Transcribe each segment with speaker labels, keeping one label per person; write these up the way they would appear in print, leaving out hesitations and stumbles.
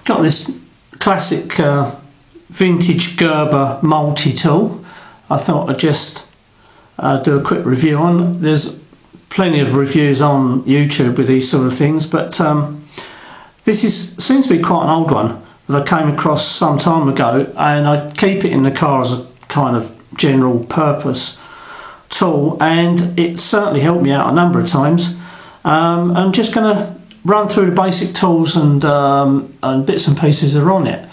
Speaker 1: got this classic vintage Gerber multi-tool. I thought I'd just do a quick review on. There's plenty of reviews on YouTube with these sort of things, but this seems to be quite an old one that I came across some time ago, and I keep it in the car as a kind of general purpose tool, and it certainly helped me out a number of times. I'm just going to run through the basic tools and bits and pieces that are on it.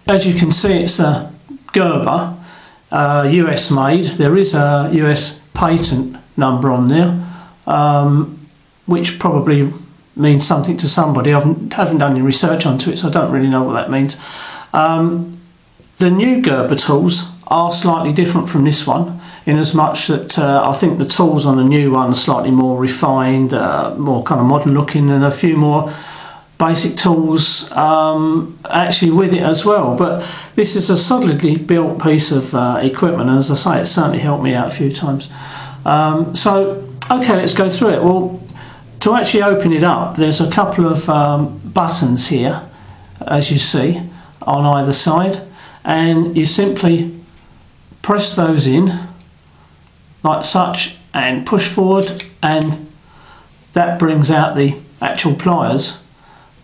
Speaker 1: As you can see, it's a Gerber, US made. There is a US patent number on there, which probably means something to somebody. I haven't done any research onto it, so I don't really know what that means. The new Gerber tools are slightly different from this one, in as much that I think the tools on the new one are slightly more refined, more kind of modern looking, and a few more basic tools actually with it as well. But this is a solidly built piece of equipment, and as I say, it certainly helped me out a few times. So okay, let's go through it. Well, to actually open it up, there's a couple of buttons here, as you see, on either side, and you simply press those in like such and push forward, and that brings out the actual pliers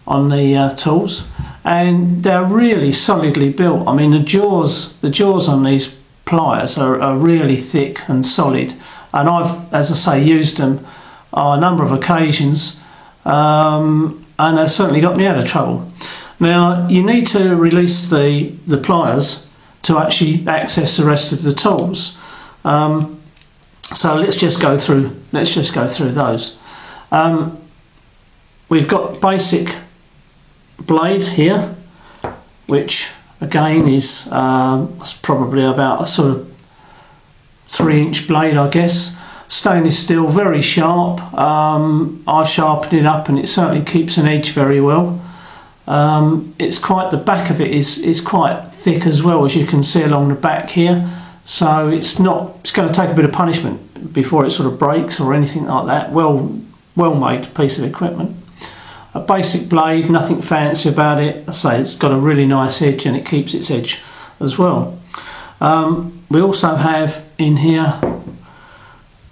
Speaker 1: on the tools, and they're really solidly built. I mean, the jaws on these pliers are really thick and solid, and I've, as I say, used them on a number of occasions, and they've certainly got me out of trouble. Now, you need to release the pliers to actually access the rest of the tools. So let's just go through those. We've got basic blade here, which again is probably about a sort of 3-inch blade, I guess. Stainless steel, very sharp. I've sharpened it up, and it certainly keeps an edge very well. It's quite, the back of it is quite thick as well, as you can see along the back here. So it's going to take a bit of punishment before it sort of breaks or anything like that. Well made piece of equipment. A basic blade, nothing fancy about it. I say it's got a really nice edge, and it keeps its edge as well. We also have in here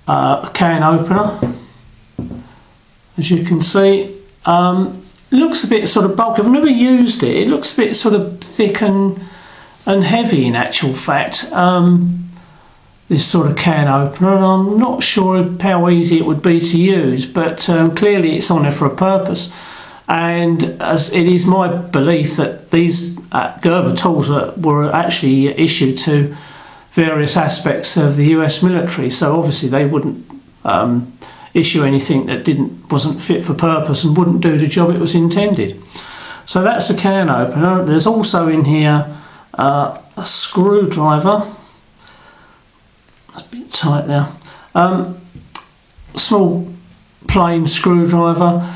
Speaker 1: a can opener, as you can see. Looks a bit sort of bulky. I've never used it. It looks a bit sort of thick and heavy in actual fact, this sort of can opener, and I'm not sure how easy it would be to use, but clearly it's on there for a purpose. And as it is my belief that these Gerber tools were actually issued to various aspects of the US military, so obviously they wouldn't issue anything that wasn't fit for purpose and wouldn't do the job it was intended. So that's the can opener. There's also in here a screwdriver. That's a bit tight there. Small plain screwdriver.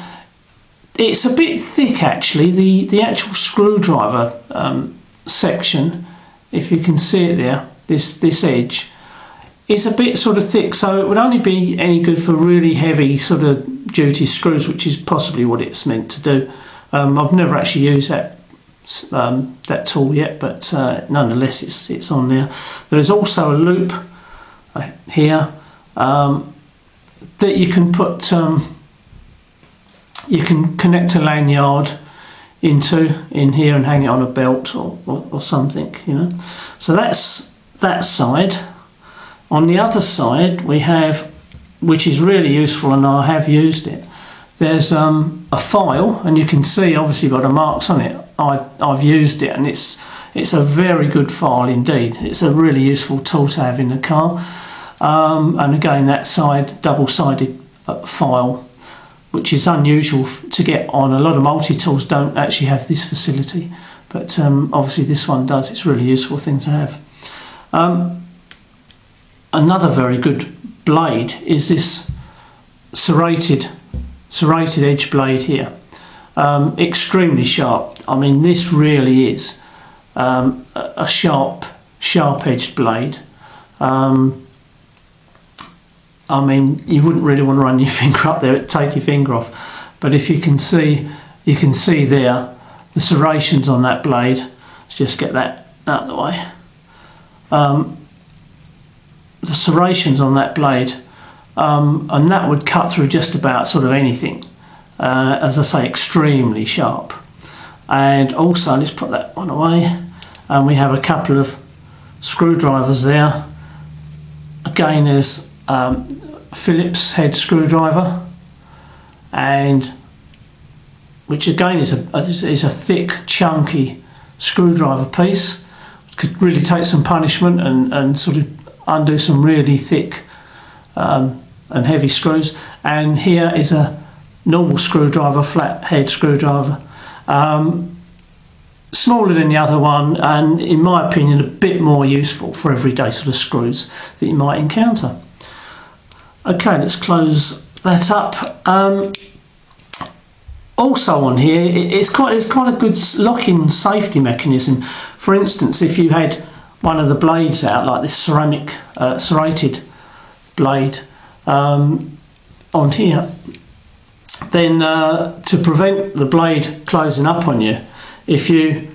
Speaker 1: It's a bit thick actually. The actual screwdriver section, if you can see it there, this edge is a bit sort of thick, so it would only be any good for really heavy sort of duty screws, which is possibly what it's meant to do. I've never actually used that tool yet, but nonetheless it's on there. There's also a loop here that you can put, you can connect a lanyard in here and hang it on a belt or something, you know. So that's that side. On the other side we have, which is really useful and I have used it, there's a file, and you can see obviously by the marks on it, I've used it, and it's a very good file indeed. It's a really useful tool to have in the car. And again, that side, double-sided file, which is unusual to get on. A lot of multi-tools don't actually have this facility, but obviously this one does. It's a really useful thing to have. Another very good blade is this serrated edge blade here. Extremely sharp. I mean, this really is a sharp edged blade. I mean, you wouldn't really want to run your finger up there, it'd take your finger off. But if you can see there the serrations on that blade. Let's just get that out of the way. The serrations on that blade, and that would cut through just about sort of anything. As I say, extremely sharp. And also, let's put that one away. And we have a couple of screwdrivers there. Again, there's Phillips head screwdriver, and which again is a thick, chunky screwdriver piece. Could really take some punishment and sort of undo some really thick and heavy screws. And here is a normal screwdriver, flat head screwdriver, smaller than the other one, and in my opinion a bit more useful for everyday sort of screws that you might encounter. Okay, let's close that up. Also on here, it's quite a good lock-in safety mechanism. For instance, if you had one of the blades out, like this ceramic serrated blade on here, then to prevent the blade closing up on you, if you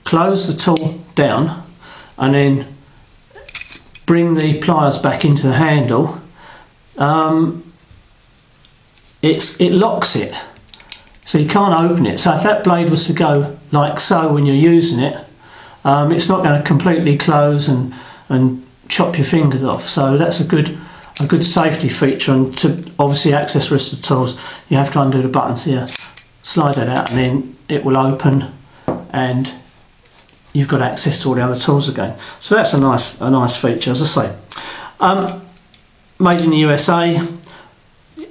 Speaker 1: close the tool down and then bring the pliers back into the handle, it locks it, so you can't open it. So if that blade was to go like so when you're using it, it's not going to completely close and chop your fingers off. So that's a good safety feature. And to obviously access the rest of the tools, you have to undo the buttons here, slide that out, and then it will open, and you've got access to all the other tools again. So that's a nice feature, as I say. Made in the USA,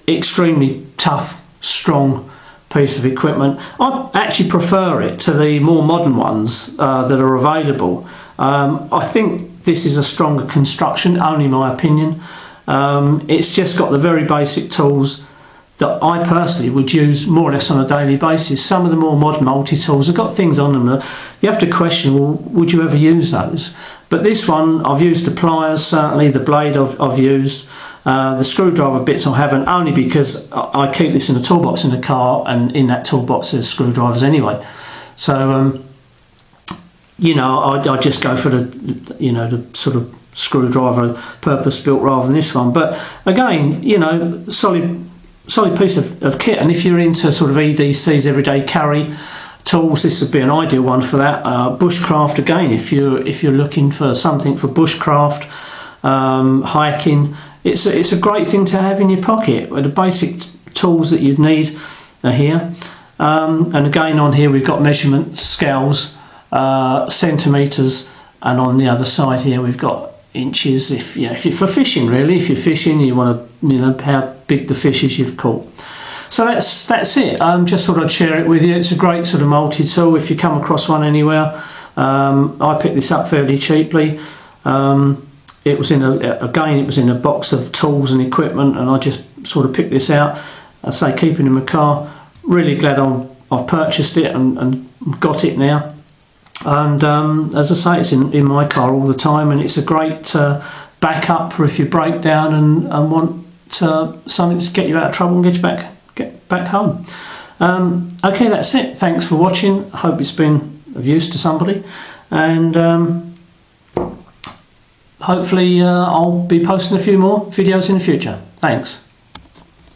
Speaker 1: extremely tough, strong piece of equipment. I actually prefer it to the more modern ones that are available. I think this is a stronger construction, only my opinion. It's just got the very basic tools that I personally would use more or less on a daily basis. Some of the more modern multi-tools have got things on them that you have to question, well, would you ever use those? But this one, I've used the pliers, certainly the blade I've used. The screwdriver bits I haven't, only because I keep this in a toolbox in the car, and in that toolbox there's screwdrivers anyway. So, you know, I just go for the sort of screwdriver purpose built rather than this one. But again, you know, solid piece of kit. And if you're into sort of EDC's everyday carry tools, this would be an ideal one for that. Bushcraft, again, if you're looking for something for bushcraft, hiking, it's a great thing to have in your pocket. The basic tools that you'd need are here. And again, on here we've got measurement scales, centimetres, and on the other side here we've got inches. If you're for fishing, really, if you're fishing, you want to how big the fish is you've caught. So that's it. Just thought I'd share it with you. It's a great sort of multi-tool if you come across one anywhere. I picked this up fairly cheaply. It was in a box of tools and equipment, and I just sort of picked this out. I say, keeping it in my car. Really glad I've purchased it and got it now. And as I say, it's in my car all the time, and it's a great backup for if you break down and want something to get you out of trouble and get back home. Okay, that's it. Thanks for watching. I hope it's been of use to somebody, and hopefully I'll be posting a few more videos in the future. Thanks.